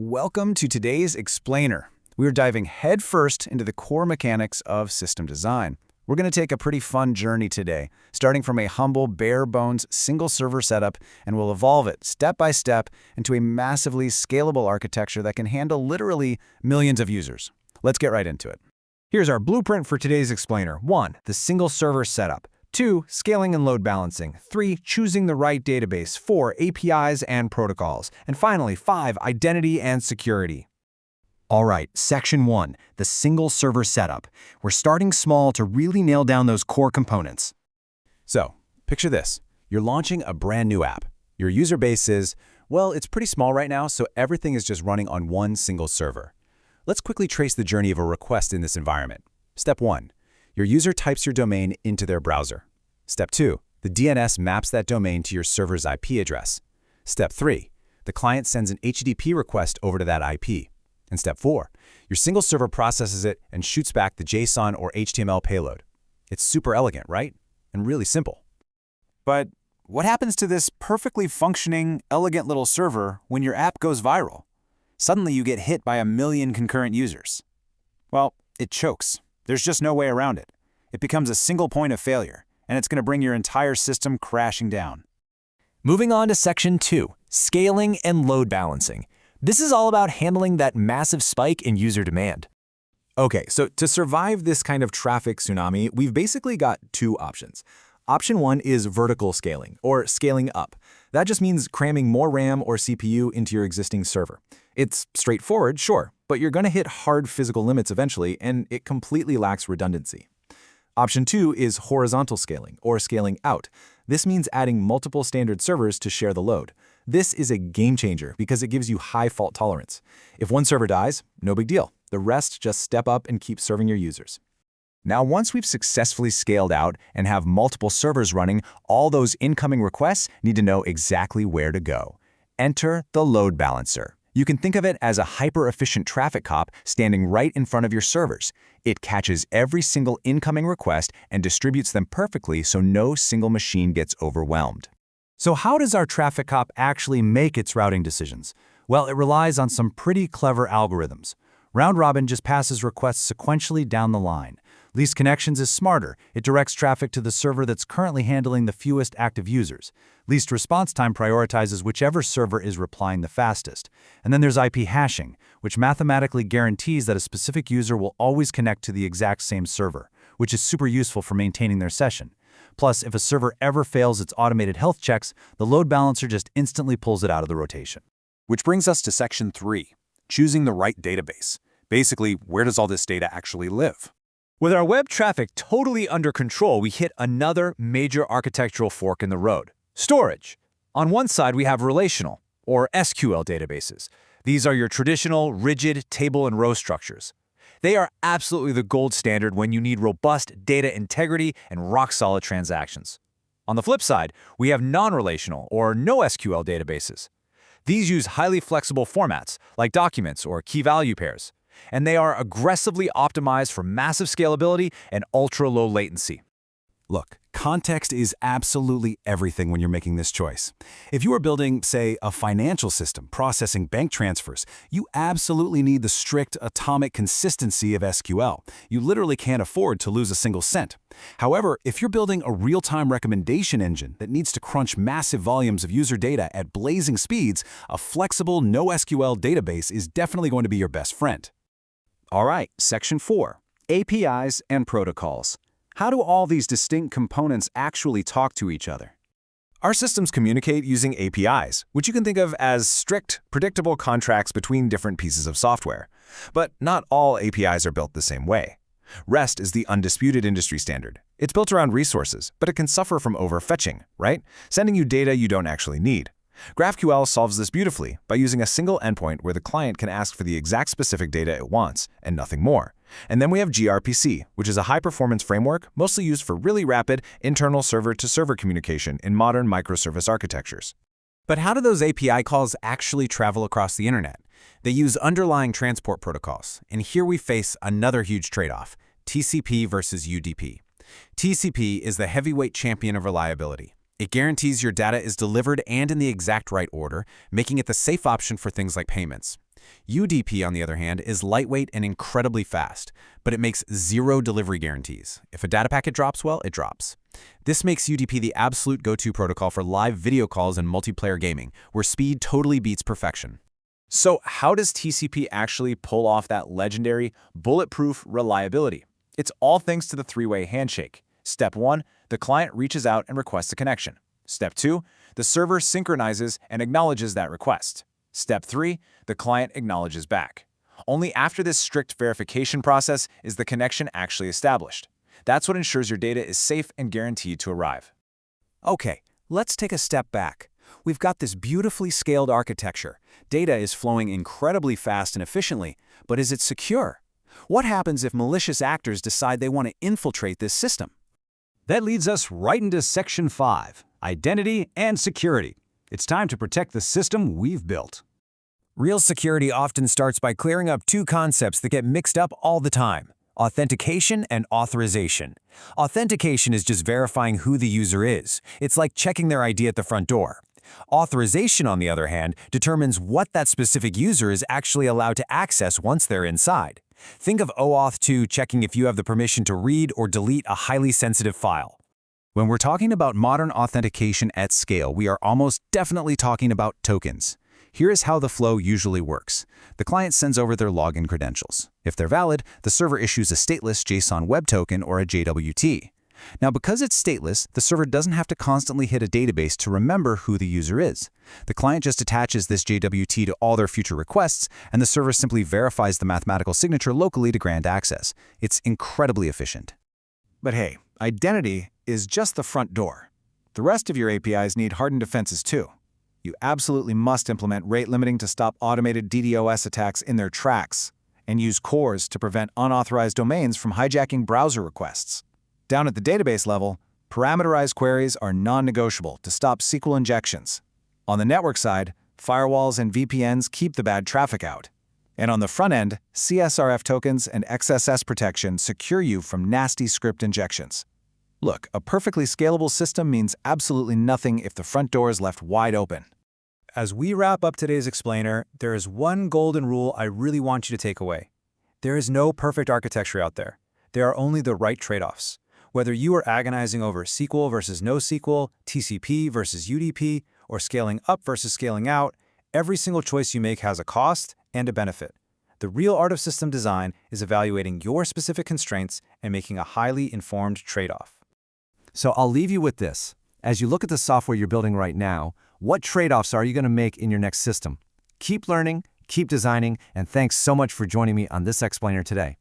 Welcome to today's Explainer. We are diving headfirst into the core mechanics of system design. We're going to take a pretty fun journey today, starting from a humble, bare-bones single-server setup, and we'll evolve it step by step into a massively scalable architecture that can handle literally millions of users. Let's get right into it. Here's our blueprint for today's Explainer. 1. The single-server setup. 2. Scaling and load balancing. 3. Choosing the right database. 4. APIs and protocols. And finally, 5. Identity and security. All right, Section 1, the single server setup. We're starting small to really nail down those core components. So, picture this. You're launching a brand new app. Your user base is, well, it's pretty small right now, so everything is just running on one single server. Let's quickly trace the journey of a request in this environment. Step 1. Your user types your domain into their browser. Step 2. The DNS maps that domain to your server's IP address. Step 3. The client sends an HTTP request over to that IP. And Step 4. Your single server processes it and shoots back the JSON or HTML payload. It's super elegant, right? And really simple. But what happens to this perfectly functioning, elegant little server when your app goes viral? Suddenly you get hit by 1 million concurrent users. Well, it chokes. There's just no way around it. It becomes a single point of failure, and it's going to bring your entire system crashing down. Moving on to Section 2, scaling and load balancing. This is all about handling that massive spike in user demand. Okay, so to survive this kind of traffic tsunami, we've basically got two options. Option 1 is vertical scaling, or scaling up. That just means cramming more RAM or CPU into your existing server. It's straightforward, sure, but you're going to hit hard physical limits eventually, and it completely lacks redundancy. Option 2 is horizontal scaling, or scaling out. This means adding multiple standard servers to share the load. This is a game changer because it gives you high fault tolerance. If one server dies, no big deal. The rest just step up and keep serving your users. Now, once we've successfully scaled out and have multiple servers running, all those incoming requests need to know exactly where to go. Enter the load balancer. You can think of it as a hyper-efficient traffic cop standing right in front of your servers. It catches every single incoming request and distributes them perfectly so no single machine gets overwhelmed. So how does our traffic cop actually make its routing decisions? Well, it relies on some pretty clever algorithms. Round robin just passes requests sequentially down the line. Least connections is smarter. It directs traffic to the server that's currently handling the fewest active users. Least response time prioritizes whichever server is replying the fastest. And then there's IP hashing, which mathematically guarantees that a specific user will always connect to the exact same server, which is super useful for maintaining their session. Plus, if a server ever fails its automated health checks, the load balancer just instantly pulls it out of the rotation. Which brings us to Section 3, choosing the right database. Basically, where does all this data actually live? With our web traffic totally under control, we hit another major architectural fork in the road: storage. On one side, we have relational, or SQL databases. These are your traditional, rigid table and row structures. They are absolutely the gold standard when you need robust data integrity and rock-solid transactions. On the flip side, we have non-relational, or NoSQL databases. These use highly flexible formats, like documents or key-value pairs, and they are aggressively optimized for massive scalability and ultra-low latency. Look, context is absolutely everything when you're making this choice. If you are building, say, a financial system processing bank transfers, you absolutely need the strict atomic consistency of SQL. You literally can't afford to lose a single cent. However, if you're building a real-time recommendation engine that needs to crunch massive volumes of user data at blazing speeds, a flexible NoSQL database is definitely going to be your best friend. All right, Section 4, APIs and protocols. How do all these distinct components actually talk to each other? Our systems communicate using APIs, which you can think of as strict, predictable contracts between different pieces of software. But not all APIs are built the same way. REST is the undisputed industry standard. It's built around resources, but it can suffer from overfetching, right? Sending you data you don't actually need. GraphQL solves this beautifully by using a single endpoint where the client can ask for the exact specific data it wants, and nothing more. And then we have gRPC, which is a high-performance framework mostly used for really rapid internal server-to-server communication in modern microservice architectures. But how do those API calls actually travel across the internet? They use underlying transport protocols, and here we face another huge trade-off: TCP versus UDP. TCP is the heavyweight champion of reliability. It guarantees your data is delivered and in the exact right order, making it the safe option for things like payments. UDP, on the other hand, is lightweight and incredibly fast, but it makes zero delivery guarantees. If a data packet drops, well, it drops. This makes UDP the absolute go-to protocol for live video calls and multiplayer gaming, where speed totally beats perfection. So how does TCP actually pull off that legendary, bulletproof reliability? It's all thanks to the three-way handshake. Step 1, the client reaches out and requests a connection. Step 2, the server synchronizes and acknowledges that request. Step 3, the client acknowledges back. Only after this strict verification process is the connection actually established. That's what ensures your data is safe and guaranteed to arrive. Okay, let's take a step back. We've got this beautifully scaled architecture. Data is flowing incredibly fast and efficiently, but is it secure? What happens if malicious actors decide they want to infiltrate this system? That leads us right into Section 5, Identity and Security. It's time to protect the system we've built. Real security often starts by clearing up two concepts that get mixed up all the time: authentication and authorization. Authentication is just verifying who the user is. It's like checking their ID at the front door. Authorization, on the other hand, determines what that specific user is actually allowed to access once they're inside. Think of OAuth 2 checking if you have the permission to read or delete a highly sensitive file. When we're talking about modern authentication at scale, we are almost definitely talking about tokens. Here is how the flow usually works. The client sends over their login credentials. If they're valid, the server issues a stateless JSON Web Token or a JWT. Now, because it's stateless, the server doesn't have to constantly hit a database to remember who the user is. The client just attaches this JWT to all their future requests, and the server simply verifies the mathematical signature locally to grant access. It's incredibly efficient. But hey, identity is just the front door. The rest of your APIs need hardened defenses too. You absolutely must implement rate limiting to stop automated DDoS attacks in their tracks, and use CORS to prevent unauthorized domains from hijacking browser requests. Down at the database level, parameterized queries are non-negotiable to stop SQL injections. On the network side, firewalls and VPNs keep the bad traffic out. And on the front end, CSRF tokens and XSS protection secure you from nasty script injections. Look, a perfectly scalable system means absolutely nothing if the front door is left wide open. As we wrap up today's explainer, there is one golden rule I really want you to take away. There is no perfect architecture out there. There are only the right trade-offs. Whether you are agonizing over SQL versus NoSQL, TCP versus UDP, or scaling up versus scaling out, every single choice you make has a cost and a benefit. The real art of system design is evaluating your specific constraints and making a highly informed trade-off. So I'll leave you with this. As you look at the software you're building right now, what trade-offs are you going to make in your next system? Keep learning, keep designing, and thanks so much for joining me on this explainer today.